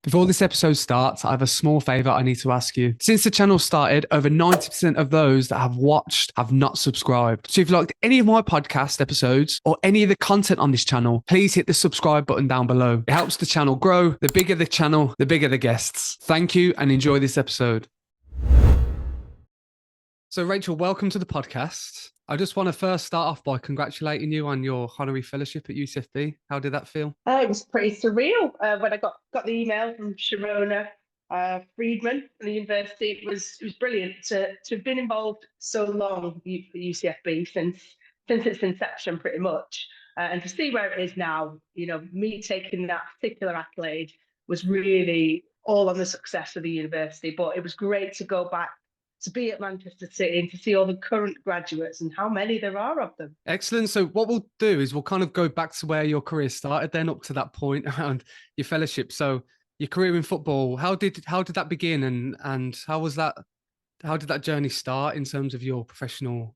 Before this episode starts, I have a small favor I need to ask you. Since the channel started, over 90% of those that have watched have not subscribed. So if you liked any of my podcast episodes or any of the content on this channel, please hit the subscribe button down below. It helps the channel grow. The bigger the channel, the bigger the guests. Thank you and enjoy this episode. So Rachel, welcome to the podcast. I just want to first start off by congratulating you on your Honorary Fellowship at UCFB. How did that feel? It was pretty surreal when I got the email from Sharona Friedman from the university. It was brilliant to have been involved so long for UCFB since its inception, pretty much, and to see where it is now. Me taking that particular accolade was really all on the success of the university. But it was great to go back to be at Manchester City and to see all the current graduates and how many there are of them. Excellent. So what we'll do is we'll kind of go back to where your career started then up to that point around your fellowship. So your career in football, how did that begin and how did that journey start in terms of your professional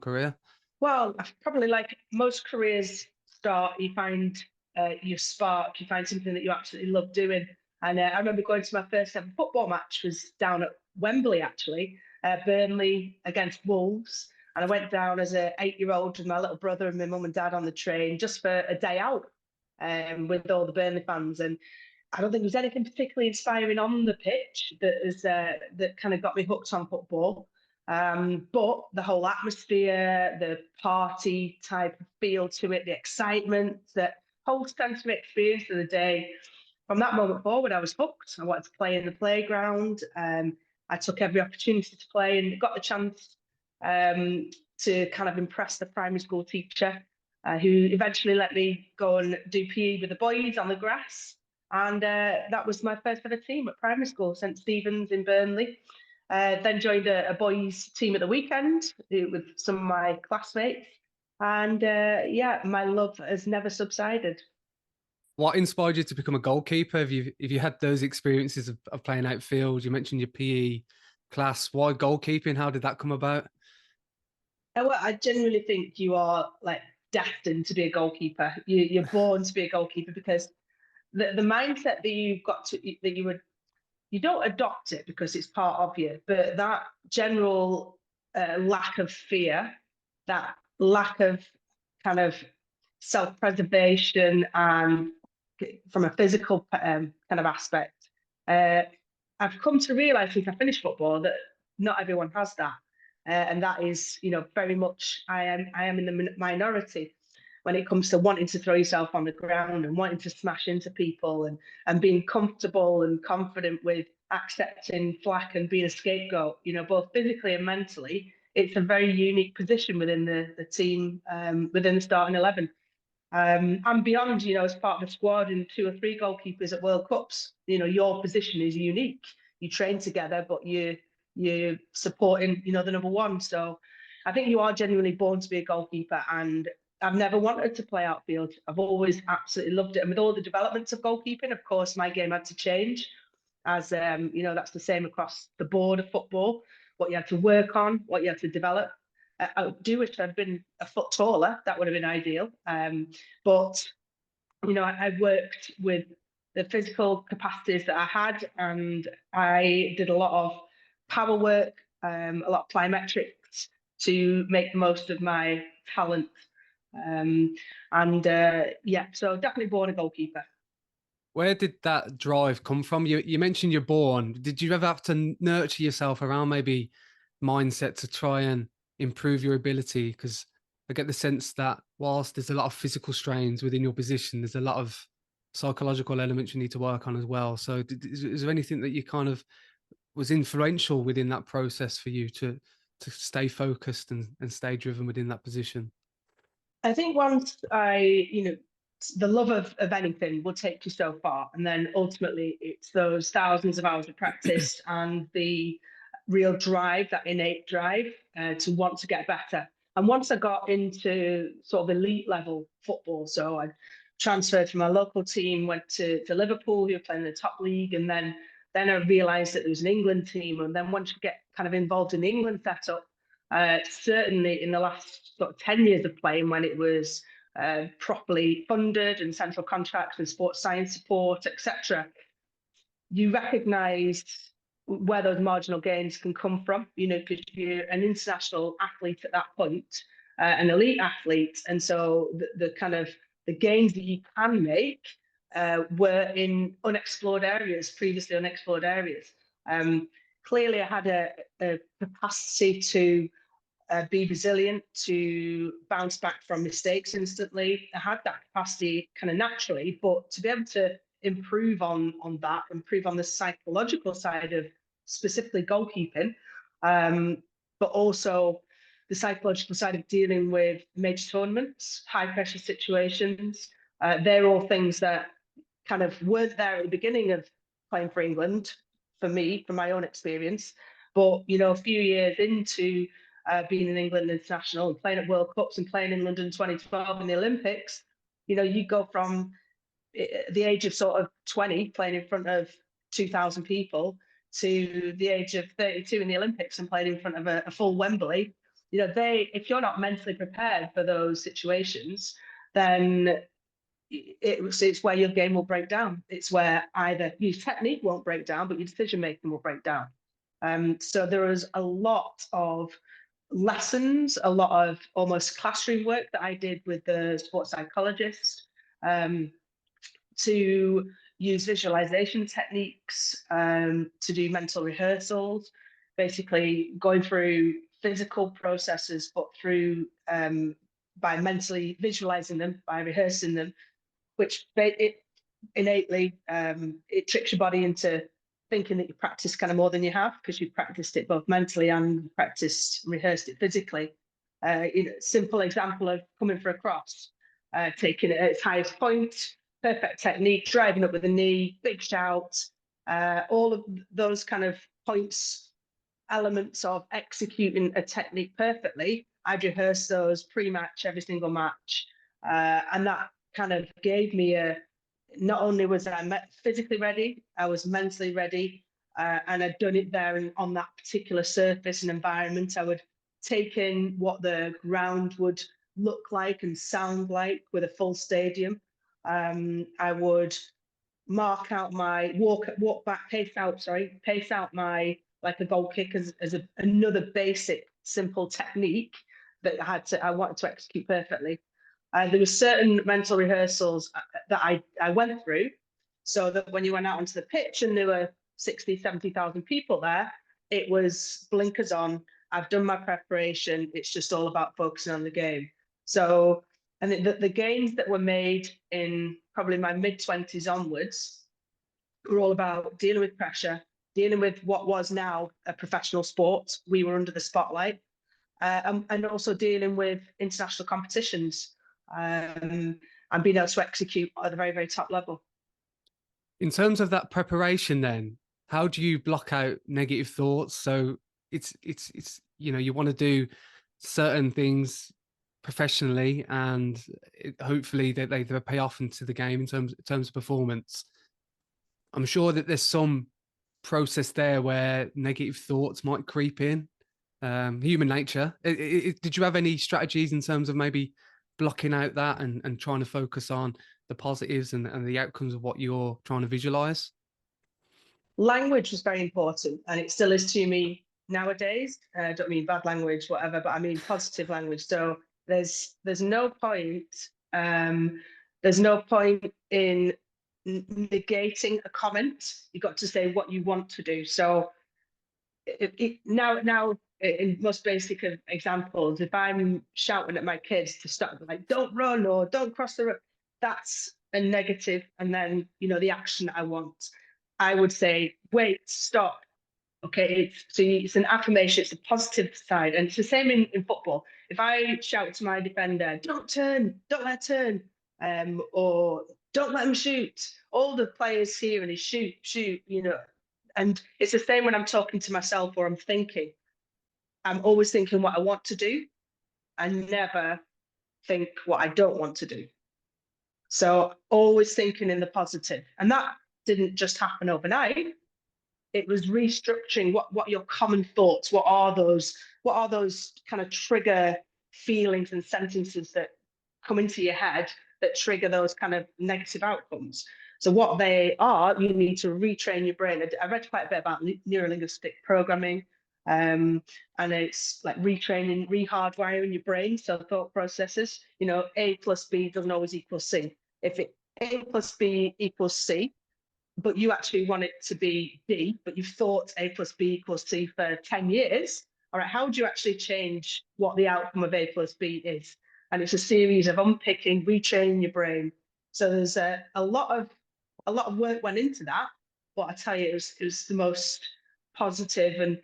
career? Well, probably like most careers start, you find your spark, you find something that you absolutely love doing. And I remember going to my first ever football match was down at Wembley, actually, Burnley against Wolves. And I went down as an 8-year-old with my little brother and my mum and dad on the train just for a day out with all the Burnley fans. And I don't think there was anything particularly inspiring on the pitch that kind of got me hooked on football. But the whole atmosphere, the party type of feel to it, the excitement, the whole sensory experience of the day. From that moment forward, I was hooked. I wanted to play in the playground. I took every opportunity to play and got the chance to kind of impress the primary school teacher, who eventually let me go and do PE with the boys on the grass. And that was my first ever team at primary school, St Stephen's in Burnley. Then joined a boys team at the weekend with some of my classmates. And yeah, my love has never subsided. What inspired you to become a goalkeeper? Have you had those experiences of playing outfield? You mentioned your PE class. Why goalkeeping? How did that come about? Well, I genuinely think you are like destined to be a goalkeeper. You're born to be a goalkeeper because the mindset that you've got to that you don't adopt it because it's part of you, but that general lack of fear, that lack of kind of self-preservation and from a physical kind of aspect, uh, I've come to realize since I finished football that not everyone has that. And that is, very much I am in the minority when it comes to wanting to throw yourself on the ground and wanting to smash into people and being comfortable and confident with accepting flack and being a scapegoat, both physically and mentally. It's a very unique position within the team, within the starting 11. And beyond, as part of a squad and 2 or 3 goalkeepers at World Cups, your position is unique. You train together, but you're supporting, the number one. So I think you are genuinely born to be a goalkeeper. And I've never wanted to play outfield. I've always absolutely loved it. And with all the developments of goalkeeping, of course, my game had to change. As that's the same across the board of football. What you had to work on, what you had to develop. I do wish I'd been a foot taller. That would have been ideal. But I worked with the physical capacities that I had, and I did a lot of power work, a lot of plyometrics to make the most of my talent. And yeah, so definitely born a goalkeeper. Where did that drive come from? You mentioned you're born. Did you ever have to nurture yourself around maybe mindset to try and improve your ability? Because I get the sense that whilst there's a lot of physical strains within your position, there's a lot of psychological elements you need to work on as well. So is there anything that you kind of was influential within that process for you to stay focused and stay driven within that position? I think once the love of anything will take you so far. And then ultimately, it's those thousands of hours of practice and the real drive, that innate drive to want to get better. And once I got into sort of elite level football, so I transferred from my local team, went to Liverpool, who were playing in the top league, and then I realised that there was an England team. And then once you get kind of involved in the England setup, certainly in the last sort of 10 years of playing, when it was properly funded and central contracts and sports science support, etc. you recognise where those marginal gains can come from, because you're an international athlete at that point, an elite athlete. And so the kind of the gains that you can make were in unexplored areas, previously unexplored areas. Clearly, I had a capacity to be resilient, to bounce back from mistakes instantly. I had that capacity kind of naturally, but to be able to improve on that, improve on the psychological side of specifically goalkeeping, but also the psychological side of dealing with major tournaments, high pressure situations. They're all things that kind of weren't there at the beginning of playing for England, for me, from my own experience. But, a few years into being an England international and playing at World Cups and playing in London 2012 in the Olympics, you go from the age of sort of 20 playing in front of 2,000 people to the age of 32 in the Olympics and playing in front of a full Wembley. If you're not mentally prepared for those situations, then it's where your game will break down. It's where either your technique won't break down, but your decision making will break down. So there was a lot of lessons, a lot of almost classroom work that I did with the sports psychologist to use visualization techniques, to do mental rehearsals, basically going through physical processes, but through by mentally visualizing them, by rehearsing them, which it innately it tricks your body into thinking that you practice kind of more than you have, because you've practiced it both mentally and rehearsed it physically. Simple example of coming for a cross, taking it at its highest point, perfect technique, driving up with a knee, big shout, all of those kind of points, elements of executing a technique perfectly. I'd rehearse those pre-match, every single match, and that kind of gave me not only was I physically ready, I was mentally ready, and I'd done it there on that particular surface and environment. I would take in what the ground would look like and sound like with a full stadium. I would mark out my pace out my, like a goal kick as another basic simple technique that I wanted to execute perfectly. There were certain mental rehearsals that I went through, so that when you went out onto the pitch and there were 60, 70,000 people there, it was blinkers on. I've done my preparation. It's just all about focusing on the game. So, and the games that were made in probably my mid-20s onwards were all about dealing with pressure, dealing with what was now a professional sport. We were under the spotlight, and also dealing with international competitions, and being able to execute at the very, very top level. In terms of that preparation, then, how do you block out negative thoughts? So it's you want to do certain things professionally, and hopefully they pay off into the game in terms of performance. I'm sure that there's some process there where negative thoughts might creep in. Human nature. Did you have any strategies in terms of maybe blocking out that and trying to focus on the positives and the outcomes of what you're trying to visualize? Language was very important, and it still is to me nowadays. I don't mean bad language, whatever, but I mean positive language. So there's no point in negating a comment. You've got to say what you want to do. So now in most basic of examples, if I'm shouting at my kids to stop, like don't run or don't cross the road, that's a negative, and then the action I want. I would say, wait, stop. Okay, it's an affirmation, it's a positive side. And it's the same in football. If I shout to my defender, don't turn, don't let her turn, or don't let him shoot, all the players here and he shoot, and it's the same when I'm talking to myself or I'm thinking. I'm always thinking what I want to do. I never think what I don't want to do. So always thinking in the positive. And that didn't just happen overnight. It was restructuring what your common thoughts, what are those kind of trigger feelings and sentences that come into your head that trigger those kind of negative outcomes. So what they are, you need to retrain your brain. I read quite a bit about neurolinguistic programming, and it's like retraining, rehardwiring your brain. So thought processes, A plus B doesn't always equal C. If A plus B equals C, but you actually want it to be D, but you've thought A plus B equals C for 10 years, all right, how do you actually change what the outcome of A plus B is? And it's a series of unpicking, retraining your brain. So there's a lot of work went into that, but I tell you, it was the most positive and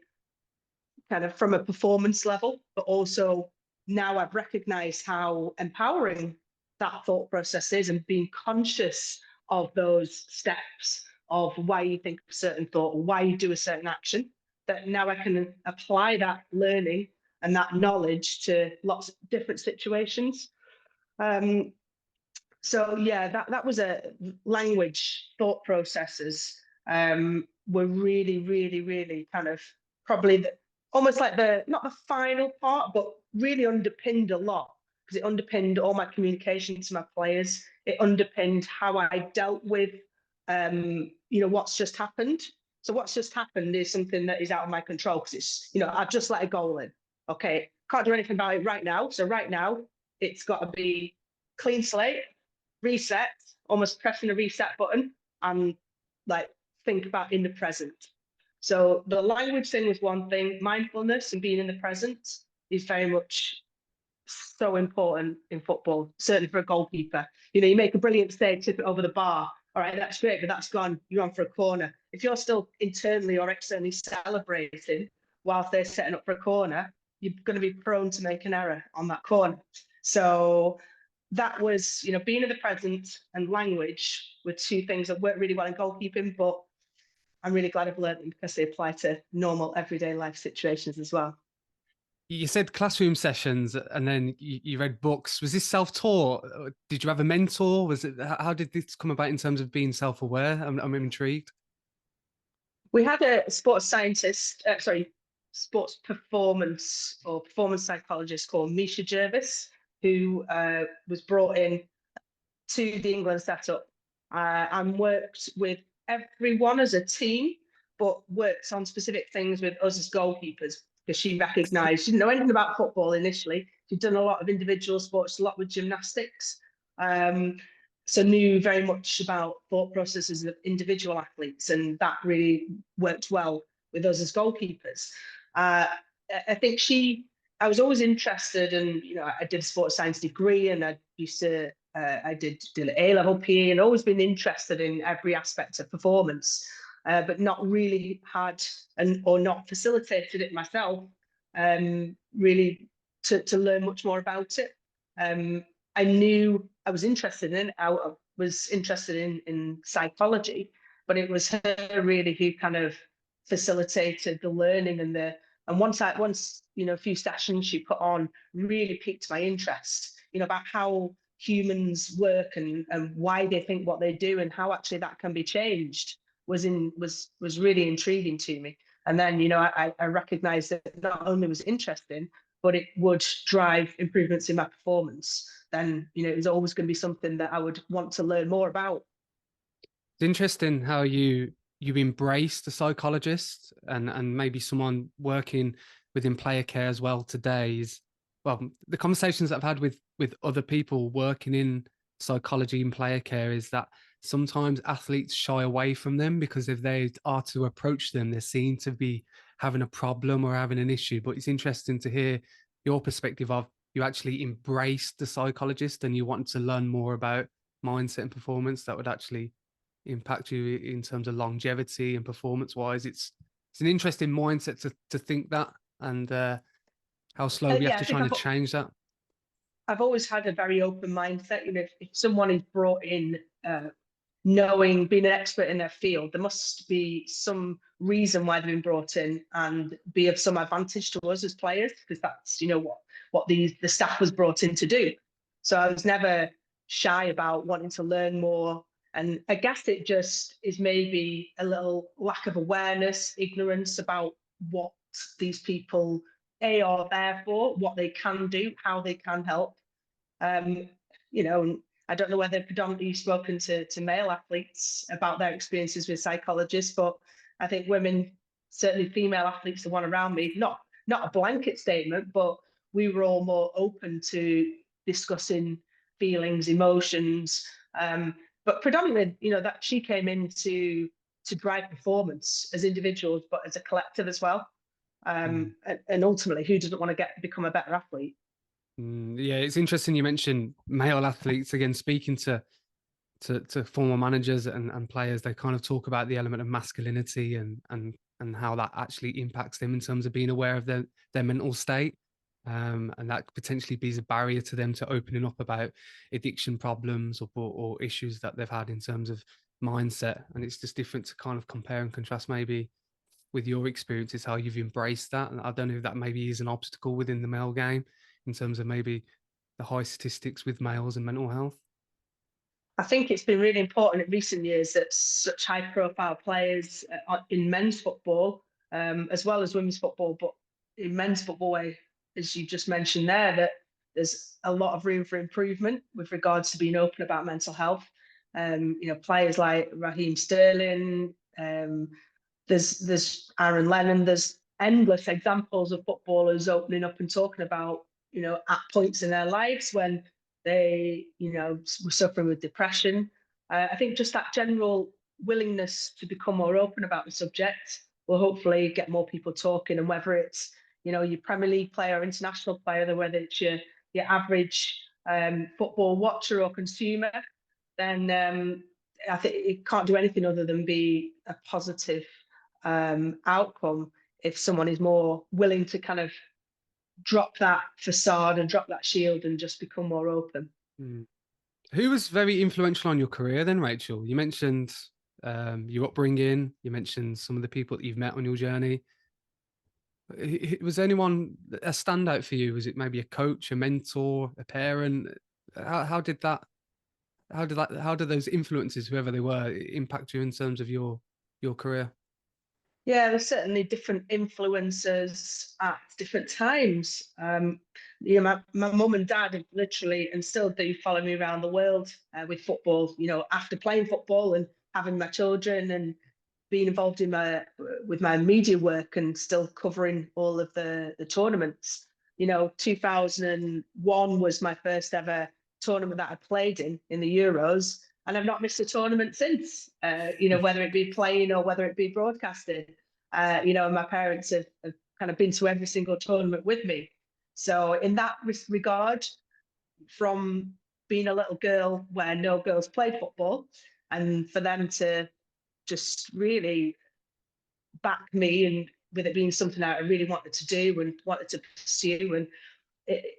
kind of from a performance level, but also now I've recognized how empowering that thought process is, and being conscious of those steps of why you think a certain thought, or why you do a certain action, that now I can apply that learning and that knowledge to lots of different situations. So yeah, that was a language thought processes were really, really, really kind of probably almost like not the final part, but really underpinned a lot, because it underpinned all my communication to my players. It underpinned how I dealt with what's just happened. So what's just happened is something that is out of my control, because it's, I've just let a goal in. Okay, can't do anything about it right now. So right now it's got to be clean slate, reset, almost pressing a reset button, and like think about in the present. So the language thing was one thing. Mindfulness and being in the present is very much so important in football, certainly for a goalkeeper. You make a brilliant save, tip it over the bar. All right, that's great, but that's gone. You're on for a corner. If you're still internally or externally celebrating whilst they're setting up for a corner, you're going to be prone to make an error on that corner. So that was, being in the present and language were two things that worked really well in goalkeeping, but I'm really glad I've learned them because they apply to normal everyday life situations as well. You said classroom sessions, and then you read books. Was this self-taught? Did you have a mentor? Was it, how did this come about in terms of being self-aware? I'm intrigued. We had a sports scientist, sports performance or performance psychologist called Misha Jervis, who was brought in to the England setup and worked with everyone as a team, but worked on specific things with us as goalkeepers, because she recognised she didn't know anything about football initially. She'd done a lot of individual sports, a lot with gymnastics. So knew very much about thought processes of individual athletes, and that really worked well with us as goalkeepers. I think I was always interested in, I did a sports science degree, and I did A-level PE, and always been interested in every aspect of performance, but not really had or not facilitated it myself, really to learn much more about it. I knew I was interested in it. I was interested in psychology, but it was her really who kind of facilitated the learning, and once a few sessions she put on really piqued my interest, about how humans work and why they think what they do, and how actually that can be changed was really intriguing to me. And then, I recognized that not only was it interesting, but it would drive improvements in my performance. Then, it was always going to be something that I would want to learn more about. It's interesting how you embrace the psychologist, and maybe someone working within player care as well today is, well, the conversations that I've had with other people working in psychology and player care is that sometimes athletes shy away from them because if they are to approach them, they're seen to be having a problem or having an issue. But it's interesting to hear your perspective of you actually embraced the psychologist and you want to learn more about mindset and performance that would actually impact you in terms of longevity and performance wise. It's an interesting mindset to think that, and how slow we have Yeah, to I think try to change that. I've always had a very open mindset. If someone is brought in, being an expert in their field, there must be some reason why they've been brought in and be of some advantage to us as players, because that's what the staff was brought in to do. So I was never shy about wanting to learn more. And I guess it just is maybe a little lack of awareness, ignorance about what these people are there for, what they can do, how they can help. You know, I don't know whether predominantly you've spoken to male athletes about their experiences with psychologists, but I think women, certainly female athletes, the one around me, not a blanket statement, but we were all more open to discussing feelings, emotions. But predominantly, that she came in to drive performance as individuals, but as a collective as well. And ultimately, who doesn't want to become a better athlete? Yeah, it's interesting you mentioned male athletes again. Speaking to former managers and players, they kind of talk about the element of masculinity and how that actually impacts them in terms of being aware of their mental state. And that potentially be a barrier to them to opening up about addiction problems or issues that they've had in terms of mindset. And it's just different to kind of compare and contrast maybe with your experiences, how you've embraced that. And I don't know if that maybe is an obstacle within the male game in terms of maybe the high statistics with males and mental health. I think it's been really important in recent years that such high-profile players in men's football, as well as women's football, but in men's football, as you just mentioned there, that there's a lot of room for improvement with regards to being open about mental health. Players like Raheem Sterling, there's Aaron Lennon, there's endless examples of footballers opening up and talking about, at points in their lives when they, were suffering with depression. I think just that general willingness to become more open about the subject will hopefully get more people talking. And whether it's, your Premier League player or international player, whether it's your average football watcher or consumer, then I think it can't do anything other than be a positive outcome if someone is more willing to kind of drop that facade and drop that shield and just become more open. Who was very influential on your career then, Rachel? You mentioned your upbringing, you mentioned some of the people that you've met on your journey. Was anyone a standout for you? Was it maybe a coach, a mentor, a parent? How did those influences, whoever they were, impact you in terms of your career? Yeah, there's certainly different influences at different times. My mum and dad have literally and still do follow me around the world with football. After playing football and having my children and being involved with my media work and still covering all of the tournaments. 2001 was my first ever tournament that I played in the Euros, and I've not missed a tournament since. Whether it be playing or whether it be broadcasting. And my parents have kind of been to every single tournament with me. So in that regard, from being a little girl where no girls played football, and for them to just really back me, and with it being something I really wanted to do and wanted to pursue, and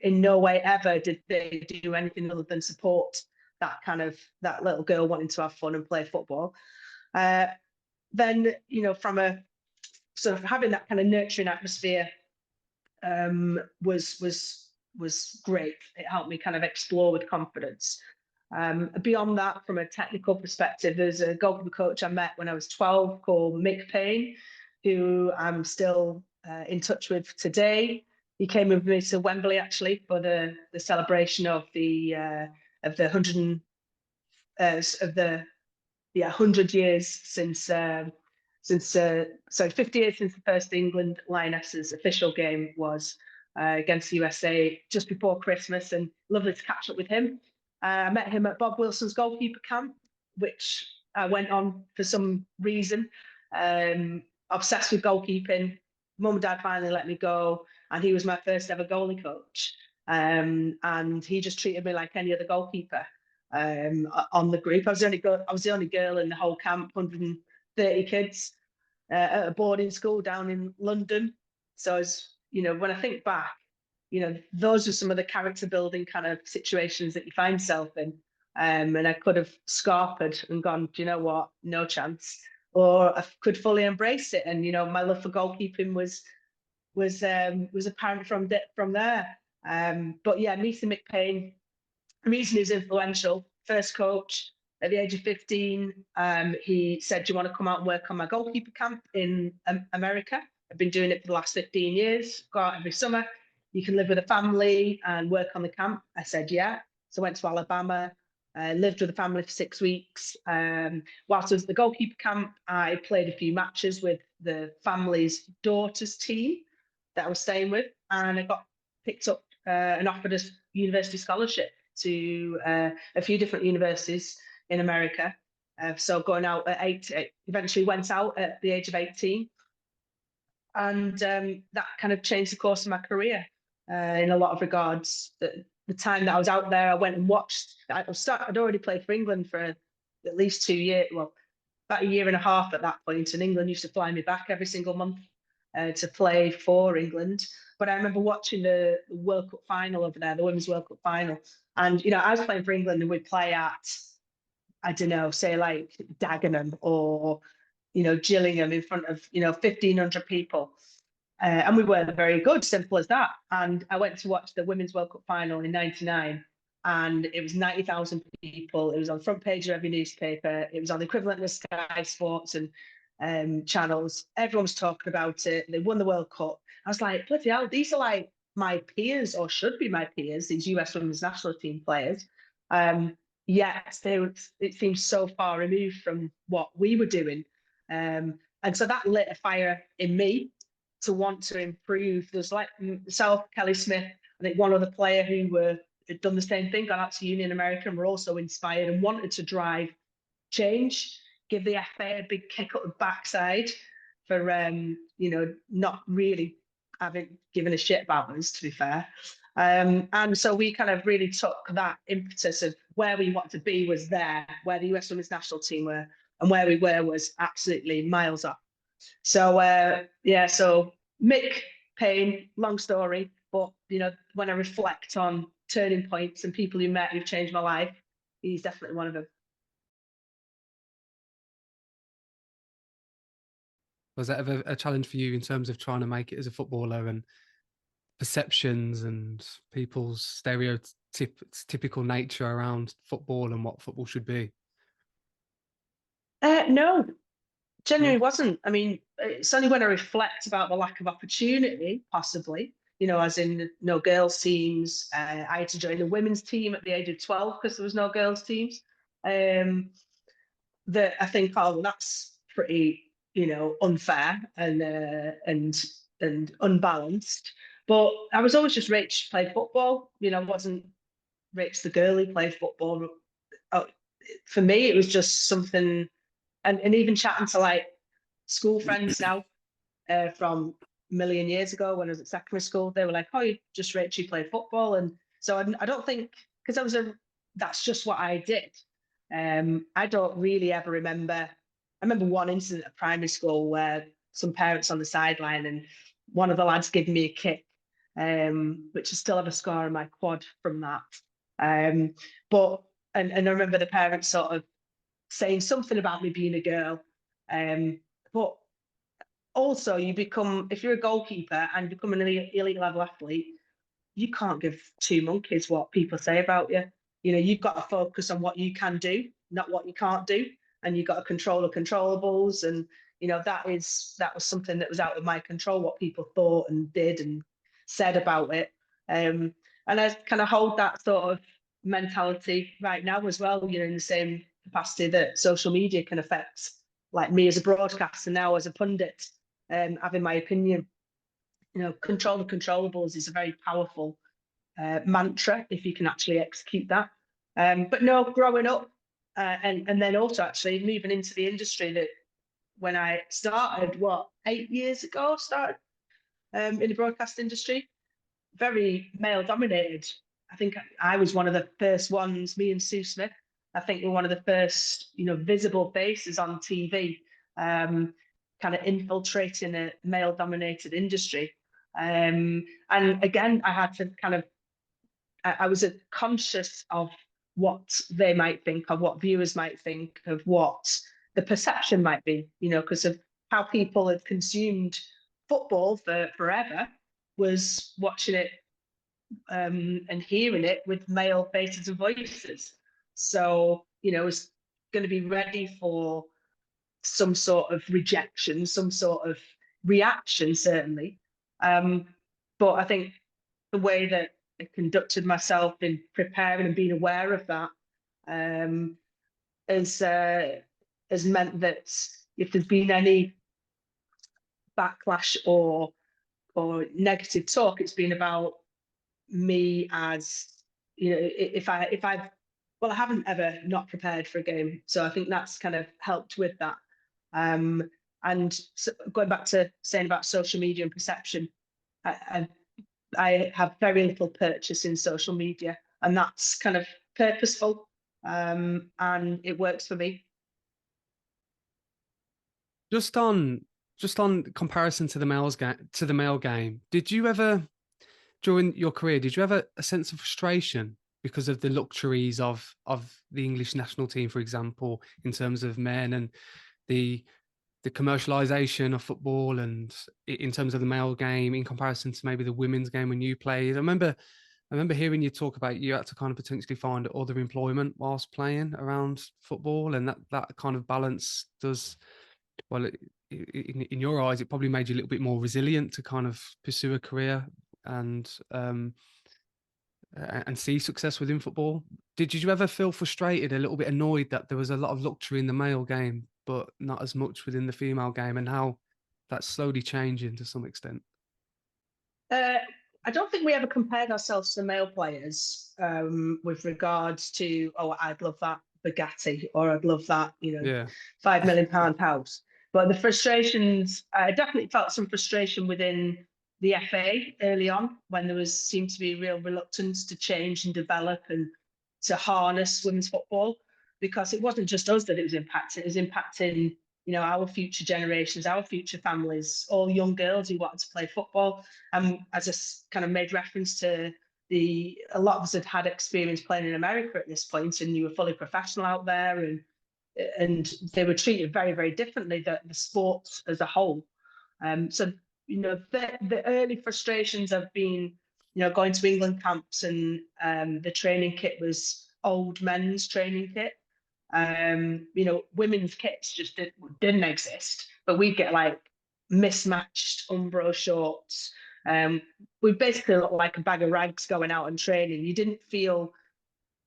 in no way ever did they do anything other than support that little girl wanting to have fun and play football. Then, from a sort of having that kind of nurturing atmosphere was great. It helped me kind of explore with confidence. Beyond that, from a technical perspective, there's a goalkeeper coach I met when I was 12 called Mick Payne, who I'm still in touch with today. He came with me to Wembley actually for the celebration of the 100 years since 50 years since the first England Lionesses official game was against the USA just before Christmas, and lovely to catch up with him. I met him at Bob Wilson's goalkeeper camp, which I went on for some reason. Obsessed with goalkeeping. Mum and dad finally let me go, and he was my first ever goalie coach. And he just treated me like any other goalkeeper on the group. I was the only girl in the whole camp, 130 kids at a boarding school down in London. So when I think back, those are some of the character building kind of situations that you find yourself in. And I could have scarpered and gone, do you know what? No chance. Or I could fully embrace it. And, my love for goalkeeping was apparent from there. But yeah, meeting Mick Payne, the reason he was influential, first coach at the age of 15, he said, do you want to come out and work on my goalkeeper camp in America? I've been doing it for the last 15 years, go out every summer. You can live with a family and work on the camp. I said, yeah. So I went to Alabama, lived with the family for 6 weeks. Whilst I was at the goalkeeper camp, I played a few matches with the family's daughter's team that I was staying with, and I got picked up and offered a university scholarship to a few different universities in America. So going out at 8, eventually went out at the age of 18. And that kind of changed the course of my career in a lot of regards. The time that I was out there, I went and watched. I'd already played for England for at least 2 years, well, about a year and a half at that point, and England used to fly me back every single month to play for England. But I remember watching the World Cup final over there, the Women's World Cup final. And, I was playing for England and we'd play at, I don't know, say like Dagenham or, Gillingham in front of, 1,500 people. And we weren't very good, simple as that. And I went to watch the Women's World Cup final in '99, and it was 90,000 people. It was on the front page of every newspaper. It was on the equivalent of Sky Sports and channels. Everyone was talking about it. They won the World Cup. I was like, bloody hell, these are like my peers, or should be my peers, these US Women's National Team players. Yet it seems so far removed from what we were doing. And so that lit a fire in me to want to improve. There's like myself, Kelly Smith, I think one other player who had done the same thing, gone out to uni in America, and were also inspired and wanted to drive change, give the FA a big kick up the backside for not really having given a shit about us, to be fair. And so we kind of really took that impetus of where we wanted to be was there, where the US Women's National Team were, and where we were was absolutely miles off. So so Mick Payne, long story, but when I reflect on turning points and people who met who've changed my life, he's definitely one of them. Was that ever a challenge for you in terms of trying to make it as a footballer, and perceptions and people's stereotypical nature around football and what football should be? No, genuinely wasn't. I mean, it's only when I reflect about the lack of opportunity, possibly, as in no girls' teams. I had to join the women's team at the age of 12 because there was no girls' teams. That I think, oh, well, that's pretty, unfair and unbalanced. But I was always just Rach played football. Wasn't Rach the girl who played football. For me, it was just something. And even chatting to like school friends now from a million years ago when I was at secondary school, they were like, "Oh, you just Rachel played football," and so I don't think, because that's just what I did. I don't really ever remember. I remember one incident at primary school where some parents on the sideline and one of the lads gave me a kick, which I still have a scar on my quad from that. But I remember the parents sort of saying something about me being a girl. But also if you're a goalkeeper and become an elite level athlete, you can't give two monkeys what people say about you. You've got to focus on what you can do, not what you can't do. And you've got to control the controllables. And, that was something that was out of my control, what people thought and did and said about it. And I kind of hold that sort of mentality right now as well, in the same capacity that social media can affect, like me as a broadcaster now as a pundit, having my opinion. Control the controllables is a very powerful mantra if you can actually execute that. But no, growing up and then also actually moving into the industry, that when I started, 8 years ago, in the broadcast industry, very male dominated. I think I was one of the first ones, me and Sue Smith, I think we're one of the first, visible faces on TV, kind of infiltrating a male dominated industry. And again, I had to I was conscious of what they might think, of what viewers might think, of what the perception might be, because of how people had consumed football for forever, was watching it and hearing it with male faces and voices. So, I was going to be ready for some sort of rejection, some sort of reaction, certainly. But I think the way that I conducted myself in preparing and being aware of that um, has meant that if there's been any backlash or negative talk, it's been about me as, you know, if I've, well, I haven't ever not prepared for a game, so I think that's kind of helped with that. And so going back to saying about social media and perception, I have very little purchase in social media, and that's kind of purposeful, and it works for me. Just on comparison to the male game, did you ever during your career did you ever a sense of frustration because of the luxuries of the English national team, for example, in terms of men and the commercialization of football and in terms of the male game in comparison to maybe the women's game when you played? I remember hearing you talk about you had to kind of potentially find other employment whilst playing around football, and that kind of balance does well. In your eyes, it probably made you a little bit more resilient to kind of pursue a career and see success within football. Did you ever feel frustrated, a little bit annoyed that there was a lot of luxury in the male game, but not as much within the female game, and how that's slowly changing to some extent? Uh, I don't think we ever compared ourselves to male players, with regards to, oh, I'd love that Bugatti, or I'd love that, you know, Yeah. £5 million house. But the frustrations, I definitely felt some frustration within the FA early on, when there was seemed to be real reluctance to change and develop and to harness women's football, because it wasn't just us that it was impacting, you know, our future generations, our future families, all young girls who wanted to play football. As I kind of made reference to, a lot of us had experience playing in America at this point, and you were fully professional out there, and they were treated very, very differently, the sports as a whole. So, you know, the early frustrations have been, you know, going to England camps, and the training kit was old men's training kit. You know, women's kits just didn't exist, but we'd get like mismatched Umbro shorts. We basically looked like a bag of rags going out and training.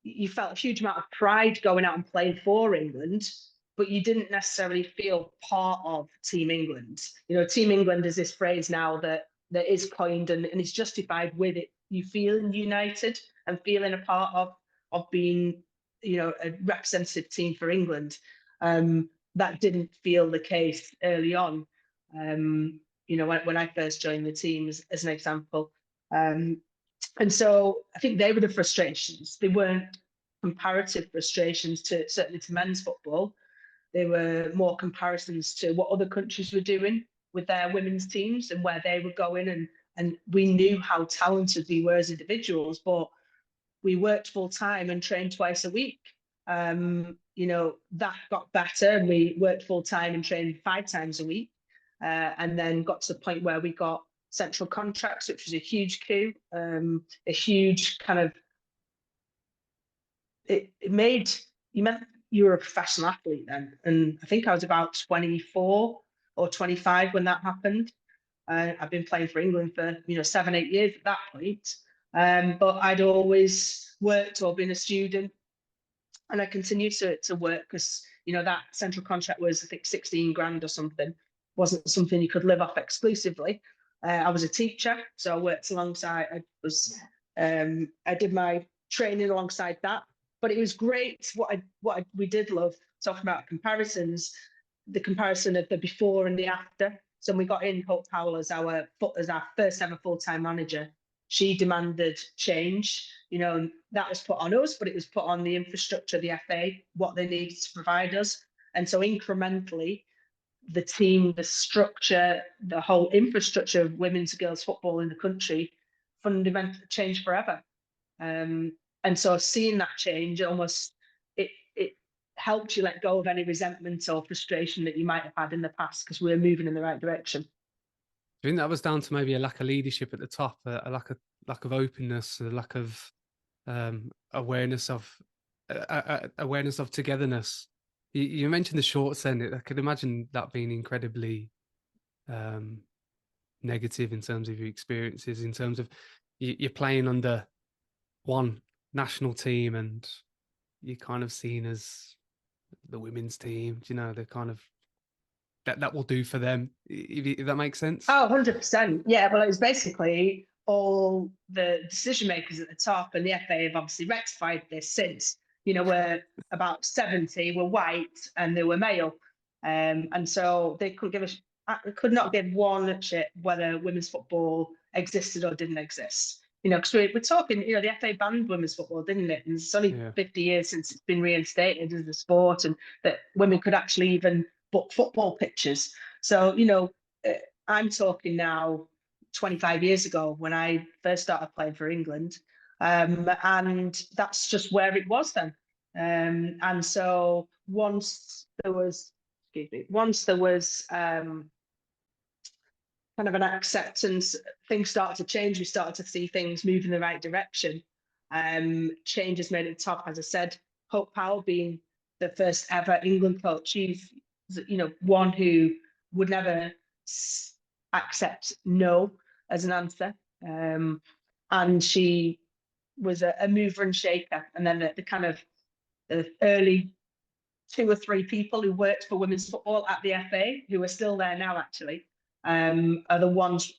You felt a huge amount of pride going out and playing for England, but you didn't necessarily feel part of Team England. You know, Team England is this phrase now that is coined and is justified with it. You feeling united and feeling a part of being, you know, a representative team for England. That didn't feel the case early on. You know, when I first joined the team, as an example. And so I think they were the frustrations. They weren't comparative frustrations to, certainly to men's football. They were more comparisons to what other countries were doing with their women's teams and where they were going. And we knew how talented we were as individuals, but we worked full time and trained twice a week. You know, that got better, and we worked full time and trained 5 times a week. And then got to the point where we got central contracts, which was a huge coup, a huge kind of, it made, you meant you were a professional athlete then. And I think I was about 24 or 25 when that happened. I've been playing for England for, you know, 7, 8 years at that point. But I'd always worked or been a student, and I continued to work because, you know, that central contract was, I think, 16 grand or something. Wasn't something you could live off exclusively. I was a teacher, so I worked alongside. I did my training alongside that, but it was great. We did love talking about comparisons, the comparison of the before and the after. So when we got in Hope Powell as our first ever full-time manager, she demanded change. You know, that was put on us, but it was put on the infrastructure, the FA, what they needed to provide us. And so incrementally, the team, the structure, the whole infrastructure of women's and girls football in the country fundamentally changed forever. And so seeing that change, almost it helped you let go of any resentment or frustration that you might have had in the past, because we were moving in the right direction. I think that was down to maybe a lack of leadership at the top, a lack of openness, a lack of awareness of togetherness. You mentioned the shorts end. I could imagine that being incredibly um, negative in terms of your experiences, in terms of you're playing under one national team and you're kind of seen as the women's team. You know, they're kind of that will do for them. If that makes sense. Oh, 100%. Yeah, well, it was basically all the decision makers at the top, and the FA have obviously rectified this since. We're about 70 were white and they were male. And so they could not give one shit whether women's football existed or didn't exist. Because we're talking, the FA banned women's football, didn't it? And it's only Yeah. 50 years since it's been reinstated as a sport, and that women could actually even book football pitches. So, I'm talking now 25 years ago when I first started playing for England. And that's just where it was then. And so once there was kind of an acceptance, things started to change. We started to see things move in the right direction. Changes made at the top, as I said. Hope Powell being the first ever England coach, she's one who would never accept no as an answer, and she was a mover and shaker. And then the kind of the early 2 or 3 people who worked for women's football at the FA, who are still there now actually, are the ones,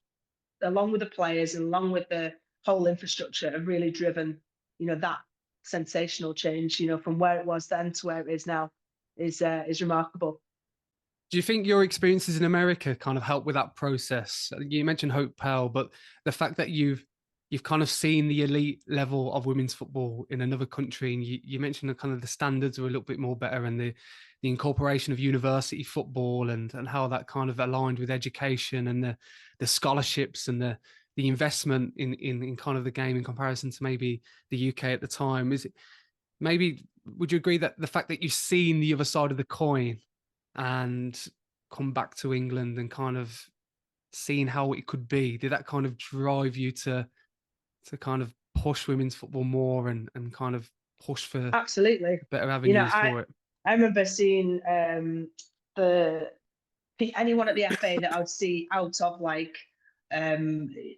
along with the players and along with the whole infrastructure, have really driven, that sensational change, from where it was then to where it is now, is remarkable. Do you think your experiences in America kind of help with that process? You mentioned Hope Powell, but the fact that you've kind of seen the elite level of women's football in another country, and you mentioned the kind of the standards are a little bit more better, and the incorporation of university football and how that kind of aligned with education and the scholarships and the investment in kind of the game in comparison to maybe the UK at the time. Is it maybe, would you agree that the fact that you've seen the other side of the coin and come back to England and kind of seeing how it could be, did that kind of drive you to kind of push women's football more and kind of push for Absolutely. better avenues for it? I remember seeing the anyone at the FA that I would see out of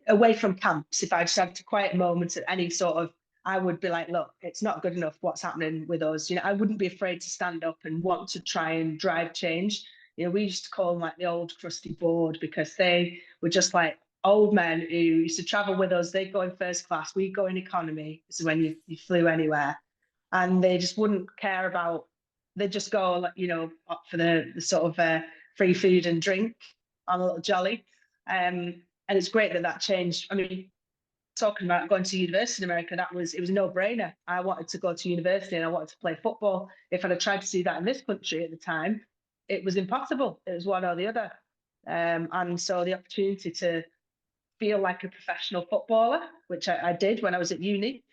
away from camps. If I just had a quiet moment at any sort of, I would be like, look, it's not good enough what's happening with us. I wouldn't be afraid to stand up and want to try and drive change. We used to call them like the old crusty board, because they were just like old men who used to travel with us. They'd go in first class, we'd go in economy. This is when you flew anywhere. And they just wouldn't care about, they'd just go, up for the sort of free food and drink on a little jolly. And it's great that changed. I mean, talking about going to university in America, it was a no-brainer. I wanted to go to university and I wanted to play football. If I'd have tried to do that in this country at the time, it was impossible. It was one or the other. And so the opportunity to feel like a professional footballer, which I did when I was at uni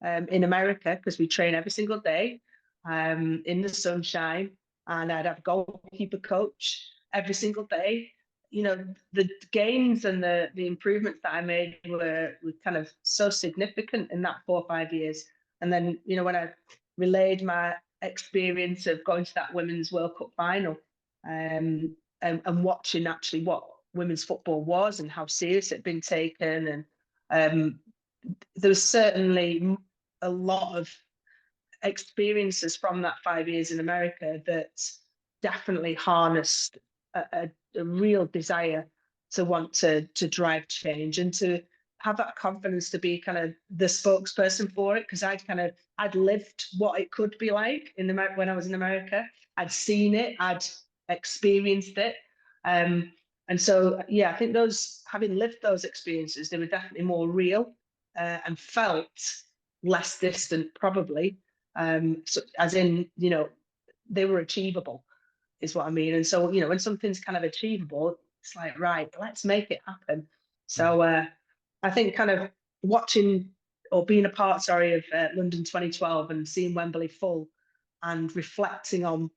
in America, because we train every single day in the sunshine, and I'd have a goalkeeper coach every single day. The gains and the improvements that I made were kind of so significant in that 4 or 5 years. And then, when I relayed my experience of going to that Women's World Cup final, and watching actually what women's football was and how serious it had been taken. And there was certainly a lot of experiences from that 5 years in America that definitely harnessed a real desire to want to drive change and to have that confidence to be kind of the spokesperson for it, because I'd lived what it could be like when I was in America. I'd seen it, I'd experienced it. And so, yeah, I think having lived those experiences, they were definitely more real and felt less distant, probably. So, as in, they were achievable, is what I mean. And so, when something's kind of achievable, it's like, right, let's make it happen. So I think kind of watching or being a part, of London 2012 and seeing Wembley full and reflecting on,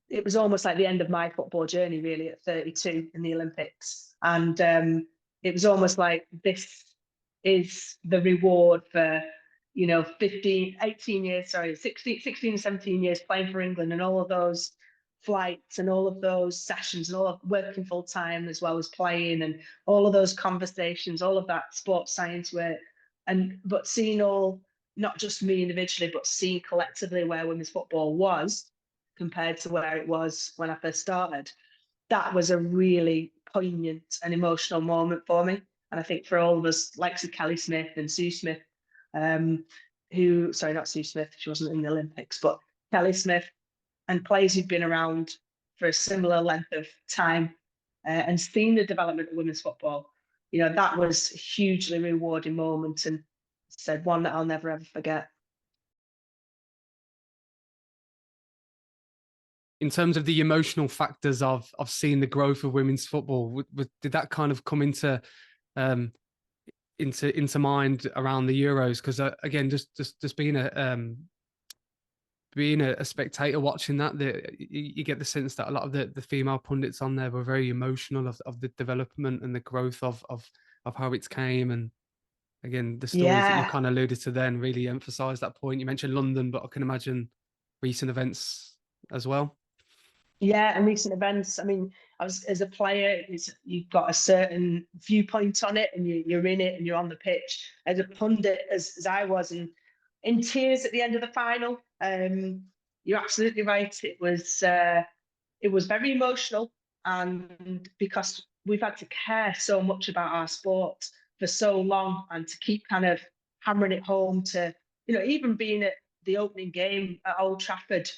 it was almost like the end of my football journey, really, at 32 in the Olympics. And it was almost like this is the reward for 18 years, 16, 17 years playing for England, and all of those flights and all of those sessions and all of working full time as well as playing, and all of those conversations, all of that sports science work, but seeing all not just me individually, but seeing collectively where women's football was compared to where it was when I first started, that was a really poignant and emotional moment for me. And I think for all of us, like Kelly Smith and Sue Smith, sorry, not Sue Smith, she wasn't in the Olympics, but Kelly Smith and players who've been around for a similar length of time and seen the development of women's football, that was a hugely rewarding moment, and said one that I'll never ever forget. In terms of the emotional factors of seeing the growth of women's football, did that kind of come into mind around the Euros? Because again, just being a spectator watching that, you get the sense that a lot of the female pundits on there were very emotional of the development and the growth of how it came. And again, the stories that you kind of alluded to then really emphasize that point. You mentioned London, but I can imagine recent events as well. Yeah, and recent events. I mean, as a player, you've got a certain viewpoint on it, and you're in it, and you're on the pitch. As a pundit, as I was, and in tears at the end of the final. You're absolutely right. It was very emotional, and because we've had to care so much about our sport for so long, and to keep kind of hammering it home to, even being at the opening game at Old Trafford,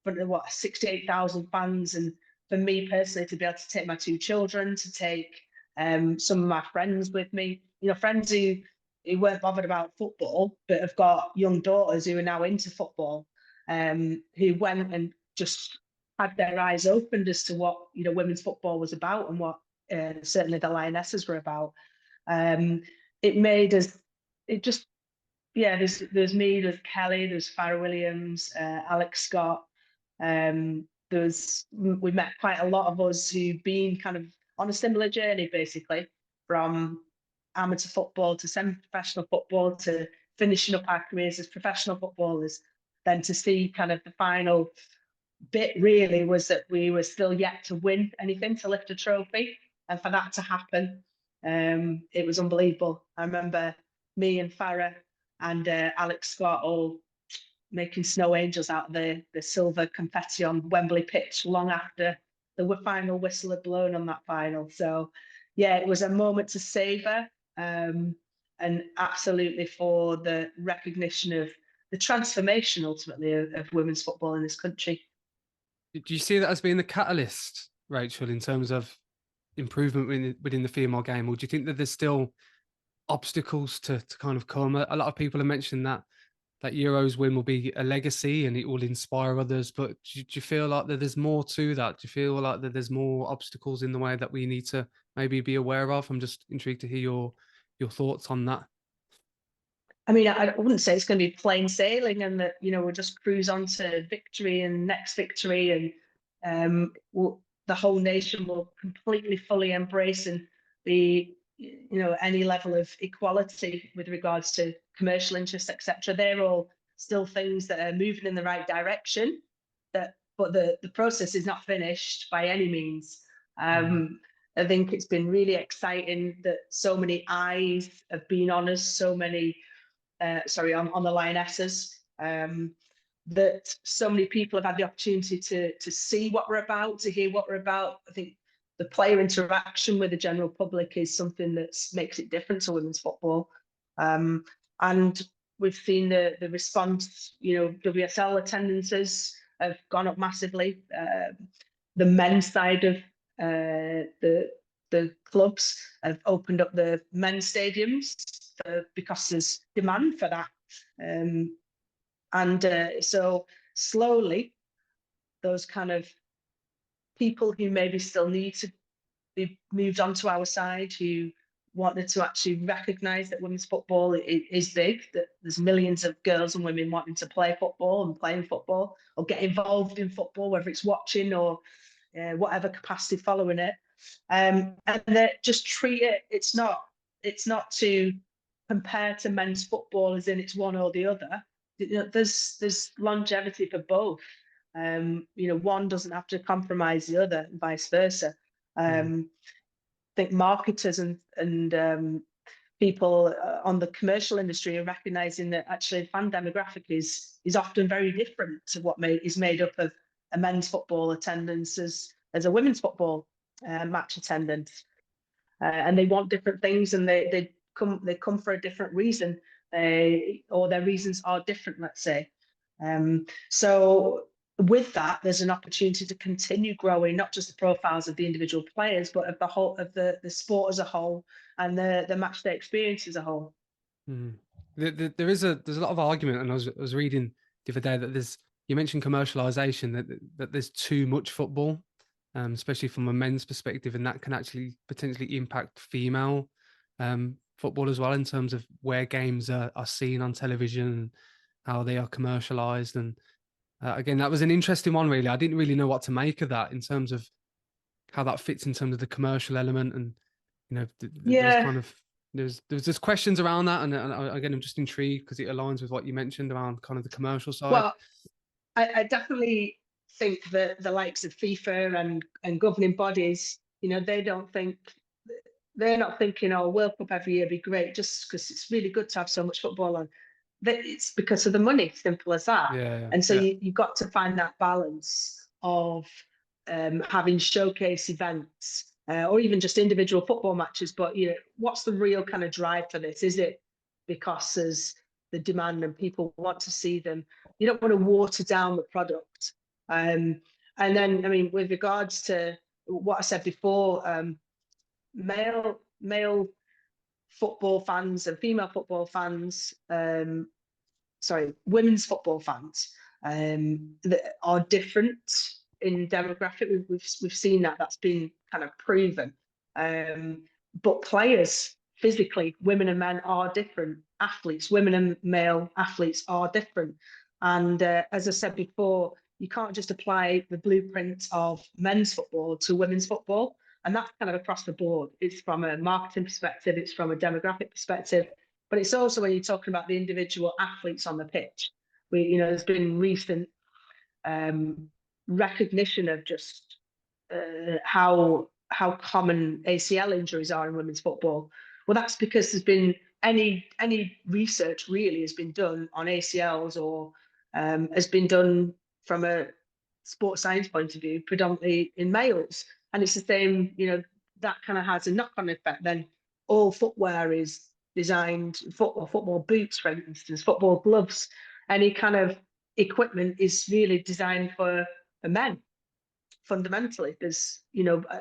front of 68,000 fans, and for me personally to be able to take my two children, to take some of my friends with me, friends who weren't bothered about football but have got young daughters who are now into football, who went and just had their eyes opened as to what women's football was about, and what certainly the Lionesses were about. It made us, it just, yeah, there's me, there's Kelly, there's Farrah Williams, Alex Scott. We met quite a lot of us who've been kind of on a similar journey, basically, from amateur football to semi-professional football to finishing up our careers as professional footballers. Then to see kind of the final bit really was that we were still yet to win anything, to lift a trophy, and for that to happen, it was unbelievable. I remember me and Farrah and Alex Scott all making snow angels out of the silver confetti on Wembley pitch long after the final whistle had blown on that final. So yeah, it was a moment to savour, and absolutely for the recognition of the transformation ultimately of women's football in this country. Do you see that as being the catalyst, Rachel, in terms of improvement within the female game, or do you think that there's still obstacles to kind of come? A lot of people have mentioned that Euros win will be a legacy and it will inspire others, but do you feel like that there's more to that? Do you feel like that there's more obstacles in the way that we need to maybe be aware of? I'm just intrigued to hear your thoughts on that. I mean, I wouldn't say it's going to be plain sailing and that, we'll just cruise on to victory and next victory, and the whole nation will completely, fully embrace and be, any level of equality with regards to commercial interests, etc. They're all still things that are moving in the right direction, but the process is not finished by any means. I think it's been really exciting that so many eyes have been on us, so many on the Lionesses, that so many people have had the opportunity to see what we're about, to hear what we're about. I think the player interaction with the general public is something that makes it different to women's football. And we've seen the response, WSL attendances have gone up massively. The men's side of the clubs have opened up the men's stadiums because there's demand for that. So slowly, those kind of people who maybe still need to be moved onto our side, who wanted to actually recognise that women's football is big, that there's millions of girls and women wanting to play football and playing football or get involved in football, whether it's watching or whatever capacity following it. And that just treat it, it's not to compare to men's football as in it's one or the other. There's longevity for both. One doesn't have to compromise the other, and vice versa. I think marketers and people on the commercial industry are recognizing that actually fan demographic is often very different to what is made up of a men's football attendance as a women's football match attendance. And they want different things, and they come for a different reason, or their reasons are different, let's say. So with that, there's an opportunity to continue growing not just the profiles of the individual players, but of the whole of the sport as a whole and the match day experience as a whole. Mm. There's a lot of argument, and I was reading the other day that you mentioned commercialization, that there's too much football, especially from a men's perspective, and that can actually potentially impact female football as well, in terms of where games are seen on television and how they are commercialized. And again, that was an interesting one, really. I didn't really know what to make of that in terms of how that fits in terms of the commercial element. And there's Yeah. kind of there's just questions around that, and again, I'm just intrigued because it aligns with what you mentioned around kind of the commercial side. Well, I definitely think that the likes of FIFA and governing bodies, they're not thinking, oh, World Cup every year would be great just because it's really good to have so much football on. It's because of the money, simple as that. Yeah, and so yeah. you've got to find that balance of having showcase events or even just individual football matches. But what's the real kind of drive for this? Is it because there's the demand and people want to see them? You don't want to water down the product. And then, I mean, with regards to what I said before, male football fans and female football fans, women's football fans that are different in demographic. We've seen that's been kind of proven. But players physically, women and men are different. Athletes, women and male athletes are different. And as I said before, you can't just apply the blueprint of men's football to women's football. And that's kind of across the board. It's from a marketing perspective, it's from a demographic perspective, but it's also when you're talking about the individual athletes on the pitch. There's been recent recognition of just how common ACL injuries are in women's football. Well, that's because there's been any research really has been done on ACLs or has been done from a sports science point of view, predominantly in males. And it's the same, that kind of has a knock-on effect. Then all footwear is designed, football boots, for instance, football gloves, any kind of equipment is really designed for men. Fundamentally, there's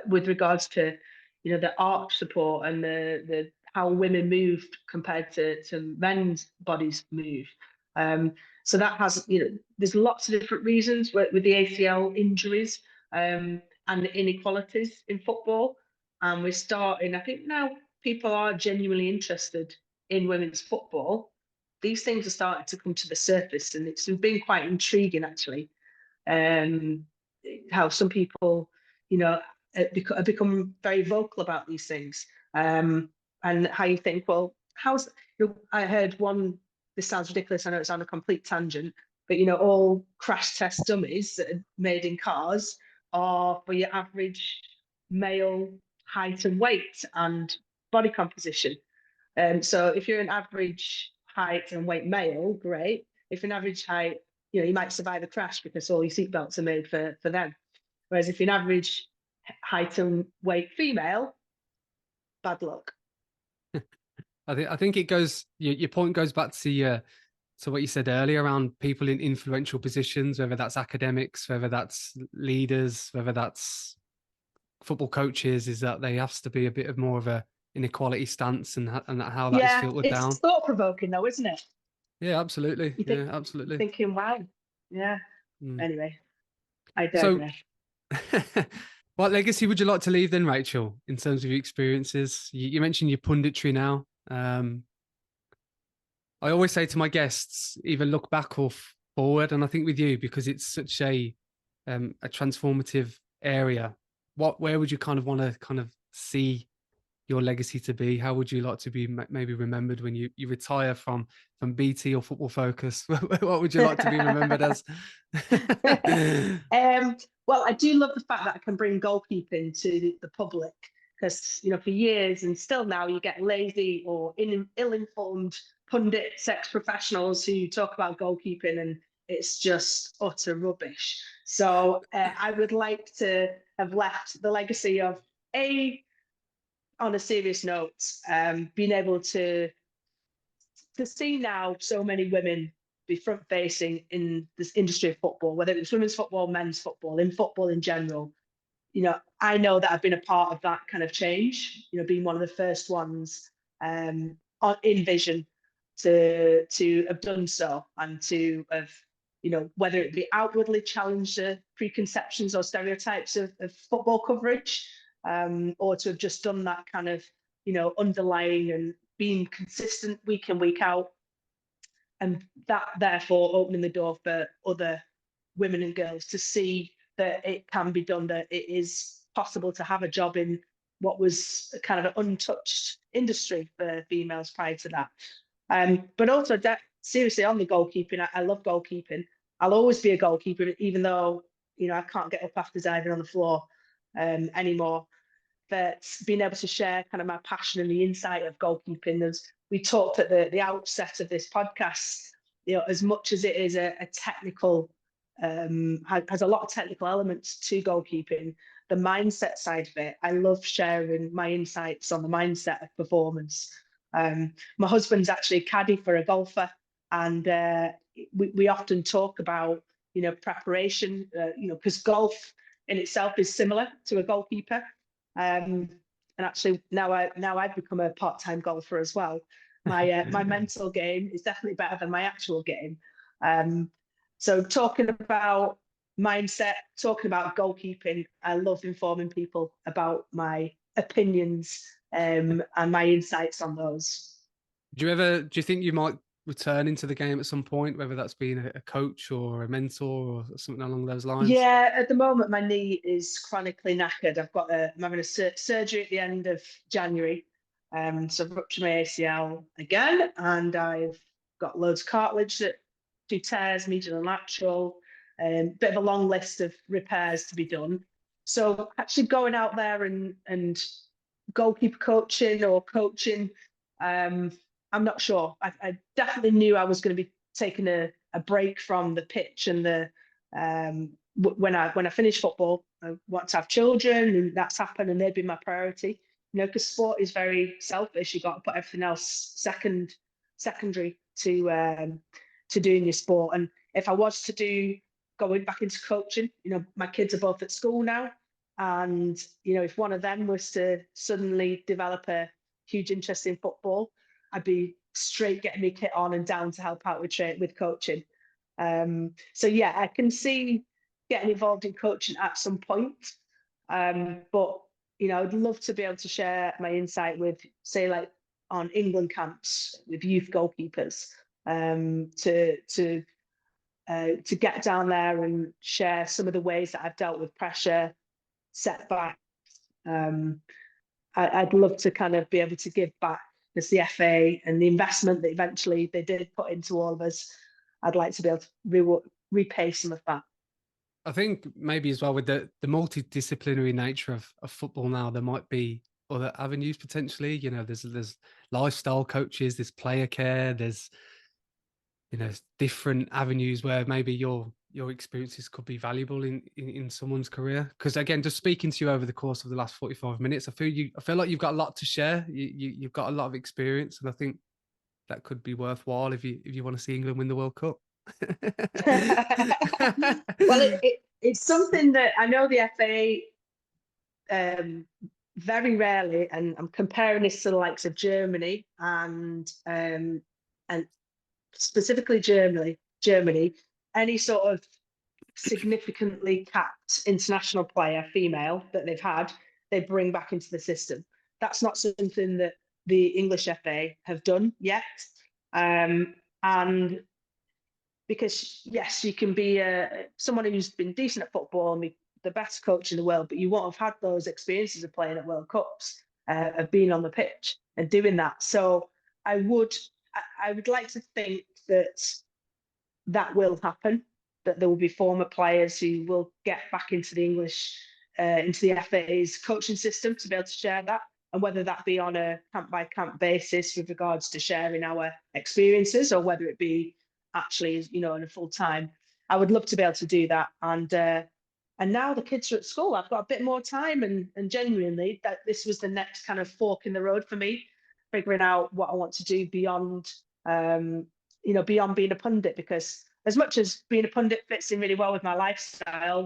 with regards to the arch support and the how women move compared to men's bodies move. So that has there's lots of different reasons with the ACL injuries and the inequalities in football. And we're starting, I think now people are genuinely interested in women's football. These things are starting to come to the surface, and it's been quite intriguing actually. How some people, have become very vocal about these things, and how you think, well, I heard one. This sounds ridiculous. I know it's on a complete tangent, but all crash test dummies that are made in cars are for your average male height and weight and body composition. So if you're an average height and weight male, great. If you're an average height, you might survive a crash because all your seatbelts are made for them. Whereas if you're an average height and weight female, bad luck. I think it goes. Your point goes back to what you said earlier around people in influential positions, whether that's academics, whether that's leaders, whether that's football coaches, is that there has to be a bit of more of a inequality stance and how that is filtered down. It's thought provoking though, isn't it? Yeah, absolutely. Absolutely. Thinking, wow, yeah. Anyway, I So, digress. what legacy would you like to leave then, Rachel, in terms of your experiences? You mentioned your punditry now. I always say to my guests, either look back or forward, and I think with you, because it's such a transformative area, where would you kind of want to kind of see your legacy to be? How would you like to be maybe remembered when you retire from BT or Football Focus? What would you like to be remembered as? Well, I do love the fact that I can bring goalkeeping to the public. because for years and still now you get lazy or ill-informed pundit sex professionals who talk about goalkeeping, and it's just utter rubbish. So I would like to have left the legacy of on a serious note, being able to see now so many women be front facing in this industry of football, whether it's women's football, men's football, in football in general. I know that I've been a part of that kind of change, being one of the first ones in Vision to have done so, and to have, whether it be outwardly challenge the preconceptions or stereotypes of football coverage, or to have just done that kind of, underlying and being consistent week in, week out. And that therefore opening the door for other women and girls to see that it can be done, that it is possible to have a job in what was kind of an untouched industry for females prior to that. But also that seriously on the goalkeeping, I love goalkeeping. I'll always be a goalkeeper, even though, I can't get up after diving on the floor anymore. But being able to share kind of my passion and the insight of goalkeeping, as we talked at the outset of this podcast, as much as it is a technical, has a lot of technical elements to goalkeeping, the mindset side of it, I love sharing my insights on the mindset of performance. My husband's actually a caddy for a golfer, and we often talk about, preparation, because golf in itself is similar to a goalkeeper. And actually now I've become a part-time golfer as well. My mental game is definitely better than my actual game. So talking about mindset, talking about goalkeeping, I love informing people about my opinions and my insights on those. Do you think you might return into the game at some point, whether that's being a coach or a mentor or something along those lines? Yeah, at the moment my knee is chronically knackered. I'm having a surgery at the end of January. So I've ruptured my ACL again, and I've got loads of cartilage that do tears, medial and lateral, bit of a long list of repairs to be done. So actually going out there and goalkeeper coaching or coaching, I'm not sure. I definitely knew I was going to be taking a break from the pitch and the when I finish football. I want to have children, and that's happened, and they'd be my priority. Because sport is very selfish. You've got to put everything else secondary to doing your sport. And if I was to going back into coaching, my kids are both at school now, and if one of them was to suddenly develop a huge interest in football, I'd be straight getting my kit on and down to help out with coaching. So yeah, I can see getting involved in coaching at some point. But I'd love to be able to share my insight with, say, like on England camps with youth goalkeepers, to get down there and share some of the ways that I've dealt with pressure, setbacks. I'd love to kind of be able to give back, because the FA and the investment that eventually they did put into all of us, I'd like to be able to repay some of that. I think maybe as well with the multidisciplinary nature of football now, there might be other avenues potentially. There's lifestyle coaches, there's player care, there's different avenues where maybe your experiences could be valuable in someone's career. Because again, just speaking to you over the course of the last 45 minutes, I feel like you've got a lot to share. You've got a lot of experience, and I think that could be worthwhile if you want to see England win the World Cup. Well, it's something that I know the FA very rarely, and I'm comparing this to the likes of Germany and specifically Germany, any sort of significantly capped international player, female, that they've had, they bring back into the system. That's not something that the English FA have done yet. And because yes, you can be someone who's been decent at football and be the best coach in the world, but you won't have had those experiences of playing at World Cups, of being on the pitch and doing that. So I would like to think that will happen, that there will be former players who will get back into the English into the FA's coaching system to be able to share that, and whether that be on a camp by camp basis with regards to sharing our experiences, or whether it be actually, you know, in a full time. I would love to be able to do that. And now the kids are at school, I've got a bit more time, and genuinely that this was the next kind of fork in the road for me, figuring out what I want to do beyond, you know, beyond being a pundit, because as much as being a pundit fits in really well with my lifestyle,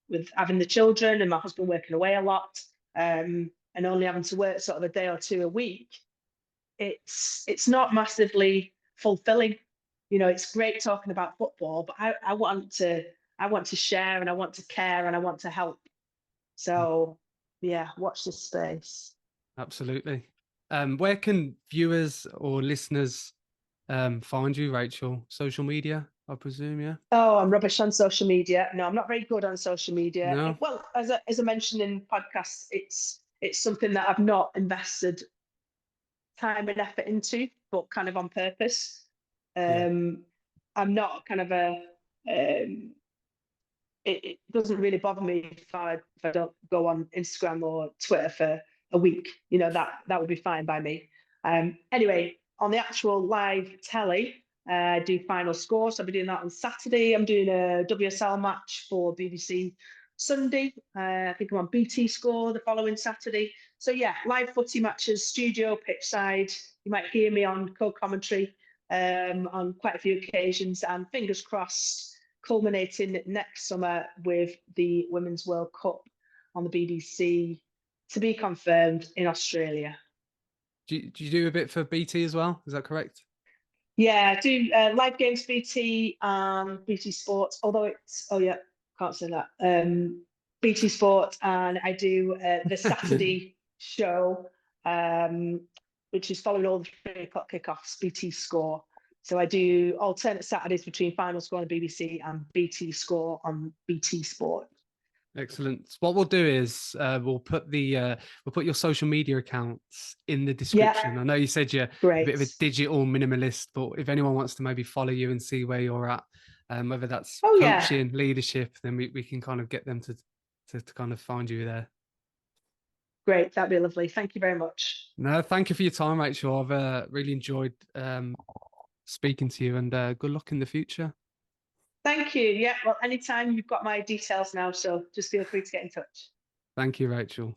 with having the children and my husband working away a lot, and only having to work sort of a day or two a week, it's not massively fulfilling. You know, it's great talking about football, but I want to share, and I want to care, and I want to help. So yeah, watch this space. Absolutely. Where can viewers or listeners find you, Rachel? Social media, I presume, yeah? Oh, I'm rubbish on social media. No, I'm not very good on social media. No? Well, as I mentioned in podcasts, it's something that I've not invested time and effort into, but kind of on purpose. Yeah. I'm not kind of it doesn't really bother me if I don't go on Instagram or Twitter for a week. You know, that would be fine by me. Anyway, on the actual live telly, I do final score. So I'll be doing that on Saturday. I'm doing a WSL match for BBC Sunday. I think I'm on BT Score the following Saturday. So yeah, live footy matches, studio, pitch side. You might hear me on co-commentary on quite a few occasions, and fingers crossed, culminating next summer with the Women's World Cup on the BBC, to be confirmed, in Australia. Do you do a bit for BT as well? Is that correct? Yeah, I do live games BT and BT Sports, although it's, oh yeah, can't say that. BT Sports, and I do the Saturday show, which is following all the 3 o'clock kickoffs, BT Score. So I do alternate Saturdays between Final Score on the BBC and BT Score on BT Sport. Excellent. What we'll do is we'll put your social media accounts in the Yeah, description. I know you said you're a great. bit of a digital minimalist, but if anyone wants to maybe follow you and see where you're at, whether that's Oh yeah, coaching, leadership, then we can kind of get them to kind of find you there. great. That'd be lovely. Thank you very much. No, thank you for your time, Rachel. I've really enjoyed speaking to you, and good luck in the future. Thank you. Yeah, well, anytime, you've got my details now, so just feel free to get in touch. Thank you, Rachel.